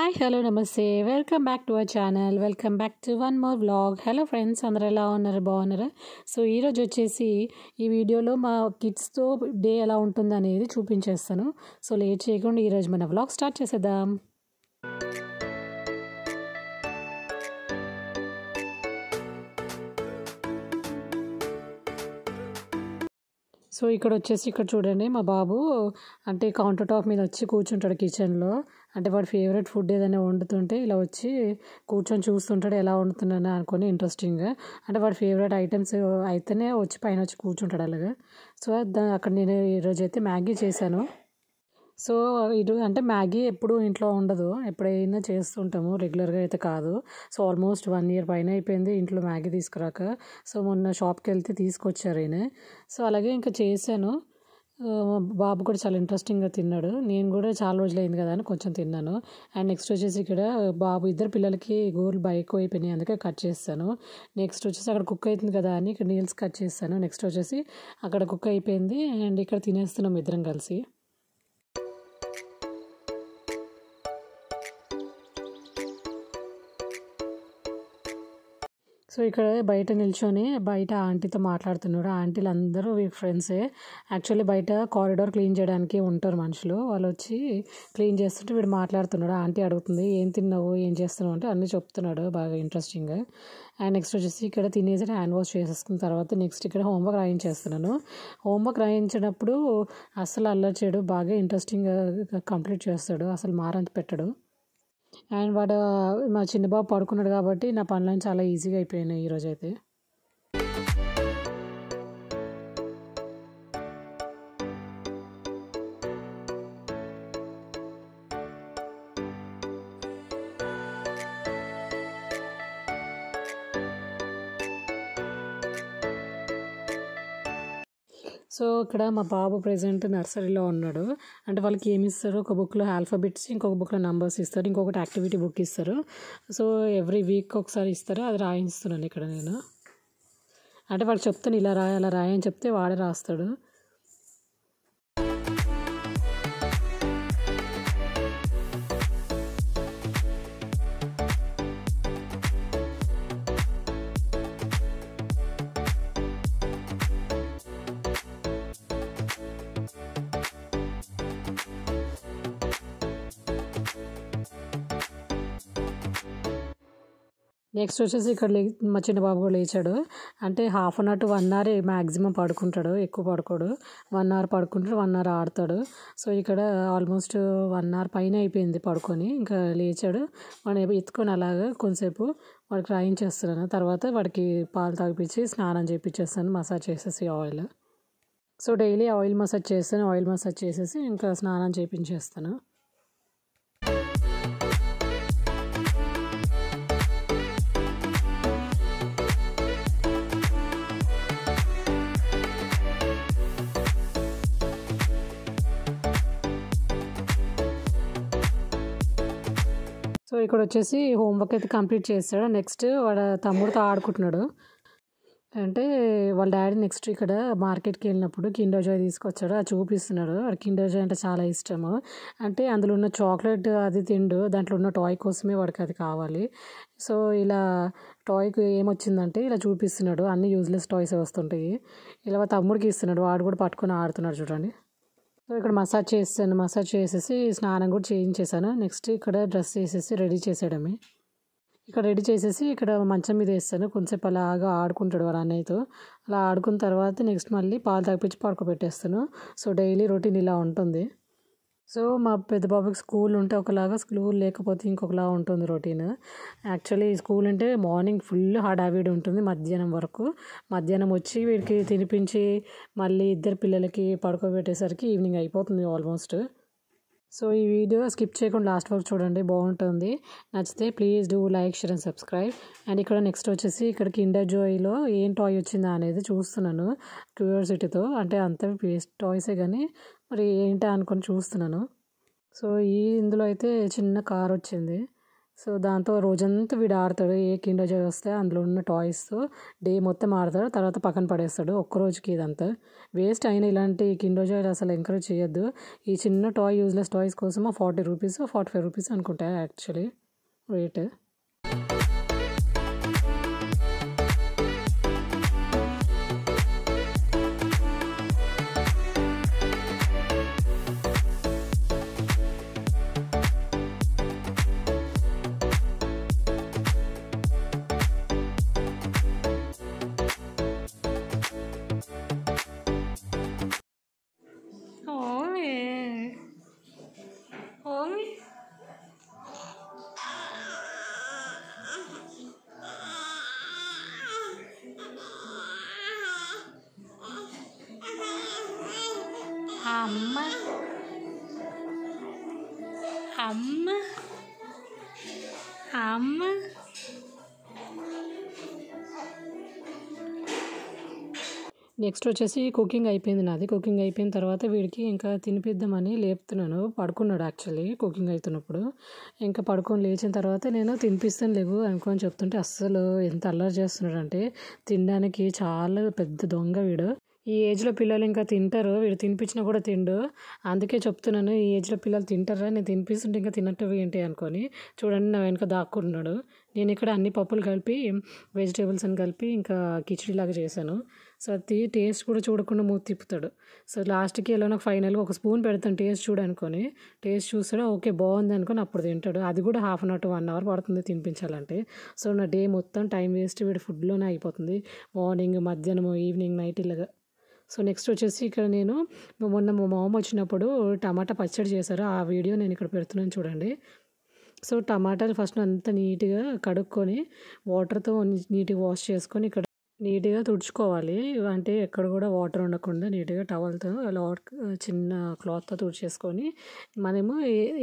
Hi hello నమస్తే welcome back to our channel welcome back to one more vlog. Hello friends, అందరూ ఎలా ఉన్నారు? బాగున్నారా? సో ఈరోజు వచ్చేసి ఈ వీడియోలో మా కిడ్స్తో డే ఎలా ఉంటుంది అనేది చూపించేస్తాను. సో లేట్ చేయకుండా ఈరోజు మన వ్లాగ్ స్టార్ట్ చేసేద్దాం. సో ఇక్కడ చూడండి, మా బాబు అంటే కౌంటర్ టాప్ మీద వచ్చి కూర్చుంటాడు కిచెన్లో. అంటే వాడి ఫేవరెట్ ఫుడ్ ఏదైనా వండుతుంటే ఇలా వచ్చి కూర్చొని చూస్తుంటాడు ఎలా వండుతున్నాను అనుకొని ఇంట్రెస్టింగ్గా. అంటే వాడి ఫేవరెట్ ఐటమ్స్ అయితేనే వచ్చి పైన వచ్చి కూర్చుంటాడు అలాగా. సో అక్కడ నేను ఈరోజు అయితే మ్యాగీ చేశాను. సో ఇది అంటే మ్యాగీ ఎప్పుడు ఇంట్లో ఉండదు, ఎప్పుడైనా చేస్తుంటాము, రెగ్యులర్గా అయితే కాదు. సో ఆల్మోస్ట్ 1 year పైన అయిపోయింది ఇంట్లో మ్యాగీ తీసుకురాక. సో మొన్న షాప్కి వెళ్తే తీసుకొచ్చారు ఈయన. సో అలాగే ఇంకా చేశాను. బాబు కూడా చాలా ఇంట్రెస్టింగ్గా తిన్నాడు. నేను కూడా చాలా రోజులైంది కదా అని కొంచెం తిన్నాను. అండ్ నెక్స్ట్ వచ్చేసి ఇక్కడ బాబు ఇద్దరు పిల్లలకి గోర్లు ఎక్కువ అయిపోయినాయి, అందుకే కట్ చేస్తాను. నెక్స్ట్ వచ్చేసి అక్కడ కుక్ అవుతుంది కదా అని ఇక్కడ నీల్స్ కట్ చేస్తాను. నెక్స్ట్ వచ్చేసి అక్కడ కుక్ అయిపోయింది అండ్ ఇక్కడ తినేస్తున్నాం ఇద్దరం కలిసి. సో ఇక్కడ బయట నిల్చొని బయట ఆంటీతో మాట్లాడుతున్నాడు. ఆంటీలు అందరూ ఫ్రెండ్సే. యాక్చువల్లీ బయట కారిడార్ క్లీన్ చేయడానికి ఉంటారు మనుషులు, వాళ్ళు వచ్చి క్లీన్ చేస్తుంటే వీడు మాట్లాడుతున్నాడు. ఆంటీ అడుగుతుంది ఏం తిన్నావు ఏం చేస్తున్నావు అంటే అన్నీ చెప్తున్నాడు బాగా ఇంట్రెస్టింగ్గా. అండ్ నెక్స్ట్ వచ్చేసి ఇక్కడ తినేసి హ్యాండ్ వాష్ చేసేసుకున్న తర్వాత నెక్స్ట్ ఇక్కడ హోంవర్క్ రాయించేస్తున్నాను. హోంవర్క్ రాయించినప్పుడు అసలు అల్లరి చేయడు, బాగా ఇంట్రెస్టింగ్గా కంప్లీట్ చేస్తాడు, అసలు మారంత పెట్టడు. అండ్ వాడు మా చిన్న బాబు పడుకున్నాడు కాబట్టి నా పనులను చాలా ఈజీగా అయిపోయినాయి ఈరోజు అయితే. సో ఇక్కడ మా బాబు ప్రెజెంట్ నర్సరీలో ఉన్నాడు. అంటే వాళ్ళకి ఏమి ఇస్తారు, ఒక బుక్లో ఆల్ఫాబెట్స్, ఇంకొక బుక్లో నంబర్స్ ఇస్తారు, ఇంకొకటి యాక్టివిటీ బుక్ ఇస్తారు. సో ఎవ్రీ వీక్ ఒకసారి ఇస్తారు, అది రాయిస్తున్నాను ఇక్కడ నేను. అంటే వాడు చెప్తాను ఇలా రాయి అలా రాయి అని చెప్తే వాడే రాస్తాడు. నెక్స్ట్ వచ్చేసి ఇక్కడ మా చిన్న బాబు కూడా లేచాడు. అంటే 1/2 to 1 hour మ్యాక్సిమం పడుకుంటాడు, ఎక్కువ పడుకోడు. 1 hour పడుకుంటాడు, 1 hour ఆడతాడు. సో ఇక్కడ ఆల్మోస్ట్ 1 hour పైన అయిపోయింది పడుకొని, ఇంకా లేచాడు. వాడిని ఎత్తుకొని అలాగా కొంతసేపు వాడికి రాయించేస్తున్నాను. తర్వాత వాడికి పాలు తాగిపించి స్నానం చేయించేస్తాను, మసాజ్ చేసేసి oil. So daily oil massage చేస్తాను, ఆయిల్ మసాజ్ చేసేసి ఇంకా స్నానం చేయించేస్తాను. సో ఇక్కడ వచ్చేసి హోంవర్క్ అయితే కంప్లీట్ చేస్తాడు. నెక్స్ట్ వాడు తమ్ముడితో ఆడుకుంటున్నాడు. అంటే వాళ్ళ డాడీ నెక్స్ట్ ఇక్కడ మార్కెట్కి వెళ్ళినప్పుడు కిండర్ జాయ్ తీసుకొచ్చాడు, అది చూపిస్తున్నాడు. వాడు కిండర్ జాయ్ అంటే చాలా ఇష్టము. అంటే అందులో ఉన్న చాక్లెట్ అది తిండు, దాంట్లో ఉన్న టాయ్ కోసమే వాడికి అది కావాలి. సో ఇలా టాయ్కి ఏమొచ్చిందంటే ఇలా చూపిస్తున్నాడు, అన్ని యూజ్లెస్ టాయ్స్ వస్తుంటాయి. ఇలా తమ్ముడికి ఇస్తున్నాడు, వాడు కూడా పట్టుకొని ఆడుతున్నాడు చూడండి. సో ఇక్కడ మసాజ్ చేస్తాను, మసాజ్ చేసేసి స్నానం కూడా చేయించేసాను. నెక్స్ట్ ఇక్కడ డ్రెస్ చేసేసి రెడీ చేసేయడమే. ఇక్కడ రెడీ చేసేసి ఇక్కడ మంచం మీద వేస్తాను, కొంచెంసేపు అలాగా ఆడుకుంటాడు వాడు అన్నయ్యతో. అలా ఆడుకున్న తర్వాత నెక్స్ట్ మళ్ళీ పాలు తాగిపించి పడుకోబెట్టేస్తాను. సో డైలీ రొటీన్ ఇలా ఉంటుంది. సో మా పెద్ద బాబుకి స్కూల్ ఉంటే ఒకలాగా, స్కూల్ లేకపోతే ఇంకొకలా ఉంటుంది రొటీన్. యాక్చువల్లీ స్కూల్ అంటే మార్నింగ్ ఫుల్ హడావిడి ఉంటుంది మధ్యాహ్నం వరకు. మధ్యాహ్నం వచ్చి వీడికి తినిపించి మళ్ళీ ఇద్దరు పిల్లలకి పడుకోబెట్టేసరికి ఈవినింగ్ అయిపోతుంది ఆల్మోస్ట్. సో ఈ వీడియో స్కిప్ చేయకుండా లాస్ట్ వరకు చూడండి, బాగుంటుంది. నచ్చితే please do like, share and subscribe. And ఇక్కడ నెక్స్ట్ వచ్చేసి ఇక్కడ కిండర్ జాయ్లో ఏం టాయ్ వచ్చిందా అనేది చూస్తున్నాను క్యూరియాసిటీతో. అంటే అంత వేస్ట్ టాయ్సే కానీ మరి ఏంటా అనుకొని చూస్తున్నాను. సో ఇందులో అయితే చిన్న కార్ వచ్చింది. సో దాంతో రోజంతా వీడు ఆడతాడు. ఏ కిండర్ జాయ్ వస్తే అందులో ఉన్న టాయ్స్తో డే మొత్తం ఆడతాడు, తర్వాత పక్కన పడేస్తాడు ఒక్కరోజుకి. ఇదంతా వేస్ట్ అయిన ఇలాంటి కిండర్ జాయ్లు అసలు ఎంకరేజ్ చేయొద్దు. ఈ చిన్న టాయ్ యూజ్లెస్ టాయ్స్ కోసం 40 రూపీస్ 45 రూపీస్ అనుకుంటా యాక్చువల్లీ రేట్. అమ్మ అమ్మ అమ్మ నెక్స్ట్ వచ్చేసి కుకింగ్ అయిపోయింది నాది. కుకింగ్ అయిపోయిన తర్వాత వీడికి ఇంకా తినిపిద్దామని లేపుతున్నాను. పడుకున్నాడు యాక్చువల్లీ కుకింగ్ అవుతున్నప్పుడు. ఇంకా పడుకొని లేచిన తర్వాత నేను తినిపిస్తాను లేవు అనుకొని చెప్తుంటే అస్సలు ఎంత అల్లరి చేస్తున్నాడు అంటే, తినడానికి చాలా పెద్ద దొంగ వీడు. ఈ ఏజ్లో పిల్లలు ఇంకా తింటారు, వీడు తినిపించినా కూడా తిండు. అందుకే చెప్తున్నాను, ఈ ఏజ్లో పిల్లలు తింటారా, నేను తినిపిస్తుంటే ఇంకా తినట్టు ఏంటి అనుకొని. చూడండి నా వెనక దాక్కున్నాడు. నేను ఇక్కడ అన్ని పప్పులు కలిపి వెజిటేబుల్స్ అని కలిపి ఇంకా కిచిడి లాగా చేశాను. సో అది టేస్ట్ కూడా చూడకుండా మూతి తిప్పుతాడు. సో లాస్ట్కి ఎలా నాకు ఫైనల్గా ఒక స్పూన్ పెడతాను టేస్ట్ చూడనుకొని. టేస్ట్ చూస్తాడు, ఓకే బాగుంది అనుకొని అప్పుడు తింటాడు. అది కూడా half an hour to 1 hour పడుతుంది తినిపించాలంటే. సో నా డే మొత్తం టైం వేస్ట్ వీడి ఫుడ్లోనే అయిపోతుంది. మార్నింగ్, మధ్యాహ్నం, ఈవినింగ్, నైట్ ఇలాగా. సో నెక్స్ట్ వచ్చేసి ఇక్కడ నేను మొన్న మా మామ వచ్చినప్పుడు టమాటా పచ్చడి చేశారు. ఆ వీడియో నేను ఇక్కడ పెడుతున్నాను చూడండి. సో టమాటాలు ఫస్ట్ అంతా నీట్గా కడుక్కొని వాటర్తో నీట్గా వాష్ చేసుకొని ఇక్కడ నీట్గా తుడుచుకోవాలి. అంటే ఎక్కడ కూడా వాటర్ ఉండకుండా నీట్గా టవల్తో అలా చిన్న క్లాత్తో తుడిచేసుకొని మనము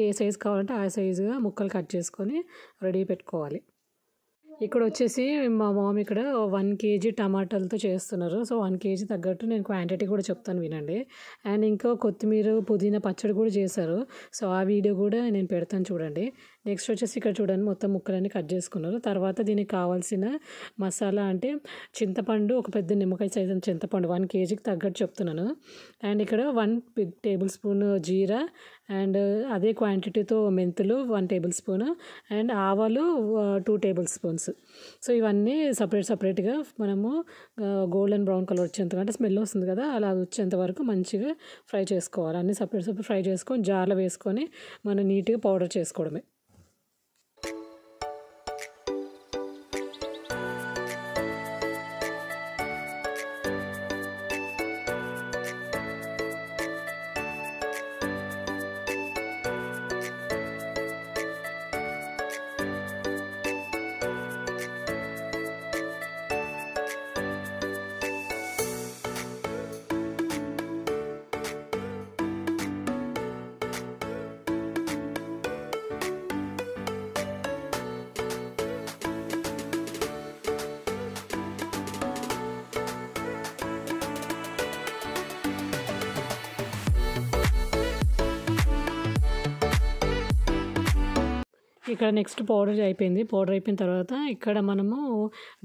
ఏ సైజు కావాలంటే ఆ సైజుగా ముక్కలు కట్ చేసుకొని రెడీ పెట్టుకోవాలి. ఇక్కడ వచ్చేసి మా మామ ఇక్కడ 1 kg టమాటాలతో చేస్తున్నారు. సో 1 kg తగ్గట్టు నేను క్వాంటిటీ కూడా చెప్తాను వినండి. అండ్ ఇంకా కొత్తిమీర, పుదీనా పచ్చడి కూడా చేశారు. సో ఆ వీడియో కూడా నేను పెడతాను చూడండి. నెక్స్ట్ వచ్చేసి ఇక్కడ చూడండి మొత్తం ముక్కలన్నీ కట్ చేసుకున్నారు. తర్వాత దీనికి కావాల్సిన మసాలా అంటే చింతపండు, ఒక పెద్ద నిమ్మకాయ సైజు చింతపండు 1 kgకి తగ్గట్టు చెప్తున్నాను. అండ్ ఇక్కడ 1 big table spoon jeera, and అదే క్వాంటిటీతో మెంతులు 1 టేబుల్ స్పూన్, అండ్ ఆవాలు 2 టేబుల్ స్పూన్స్. సో ఇవన్నీ సపరేట్గా మనము గోల్డెన్ బ్రౌన్ కలర్ వచ్చేంత, అంటే స్మెల్ వస్తుంది కదా, అలా వచ్చేంత వరకు మంచిగా ఫ్రై చేసుకోవాలి. అన్నీ సపరేట్ ఫ్రై చేసుకొని జార్లో వేసుకొని మనం నీట్గా పౌడర్ చేసుకోవడమే. ఇక్కడ నెక్స్ట్ పౌడర్ అయిపోయింది. పౌడర్ అయిపోయిన తర్వాత ఇక్కడ మనము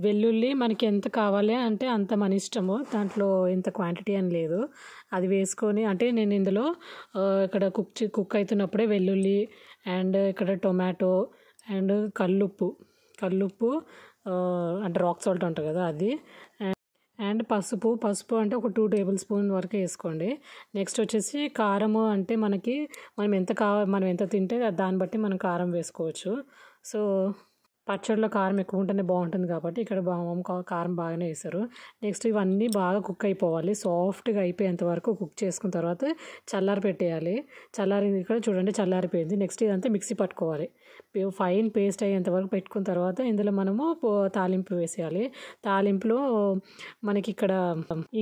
వెల్లుల్లి మనకి ఎంత కావాలి అంటే అంత మన ఇష్టము, దాంట్లో ఇంత క్వాంటిటీ అని లేదు. అది వేసుకొని, అంటే నేను ఇందులో ఇక్కడ కుక్ అవుతున్నప్పుడే వెల్లుల్లి, అండ్ ఇక్కడ టొమాటో, అండ్ కల్లుప్పు అంటే రాక్ సాల్ట్ ఉంటుంది కదా అది, అండ్ పసుపు అంటే ఒక 2 టేబుల్ స్పూన్ వరకు వేసుకోండి. నెక్స్ట్ వచ్చేసి కారము, అంటే మనం ఎంత తింటే దాన్ని బట్టి మనం కారం వేసుకోవచ్చు. సో పచ్చడిలో కారం ఎక్కువ ఉంటేనే బాగుంటుంది కాబట్టి ఇక్కడ కారం బాగానే వేశారు. నెక్స్ట్ ఇవన్నీ బాగా కుక్ అయిపోవాలి, సాఫ్ట్గా అయిపోయేంత వరకు కుక్ చేసుకున్న తర్వాత చల్లారి పెట్టేయాలి. ఇక్కడ చూడండి చల్లారిపోయింది. నెక్స్ట్ ఇదంతా మిక్సీ పట్టుకోవాలి, ఫైన్ పేస్ట్ అయ్యేంత వరకు పెట్టుకున్న తర్వాత ఇందులో మనము తాలింపు వేసేయాలి. తాలింపులో మనకి ఇక్కడ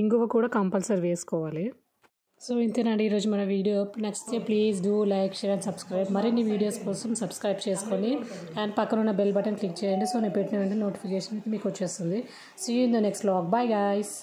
ఇంగువ కూడా కంపల్సరీ వేసుకోవాలి. సో ఇంతేనండి ఈరోజు మన వీడియో. నచ్చితే please do like, share and subscribe. మరిన్ని వీడియోస్ కోసం సబ్స్క్రైబ్ చేసుకొని అండ్ పక్కన ఉన్న బెల్ బటన్ క్లిక్ చేయండి. సో నేను పెట్టిన వెంటనే నోటిఫికేషన్ మీకు వచ్చేస్తుంది. See you in the next vlog. Bye guys.